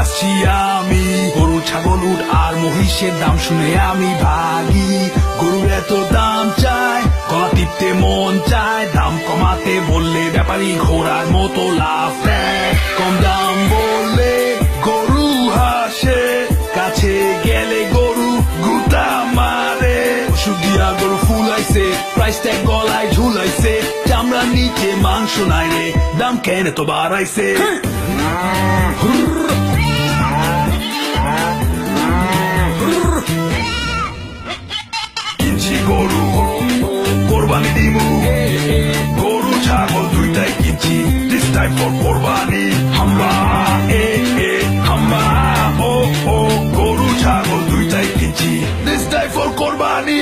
আসছি আমি। গরু ছাগল উট আর মহিষের দাম শুনে আমি ভাগি। গরু এত দাম চায়, গলা টিপতে মন চায়। দাম কমাতে বললে ব্যাপারী ঘোড়ার মতো লাফ দেয়। কম দাম বললে গরু হাসে, কাছে গেলে গরু গুতা মারে। ওষুধ দিয়া গরু ফুলাইছে, প্রাইস ট্যাগ গলায় ঝুলাইছে। চামড়ার নিচে মাংস নাই রে, দাম কেন তো বাড়াইছে। কিনছি গরু, কোরবানি দিমু। গরু ছাগল দুইটাই কিনছি, this time for কোরবানি। হাম্বা হাম্বা, ও গরু ছাগল দুইটাই কিনছি, this time for কোরবানি।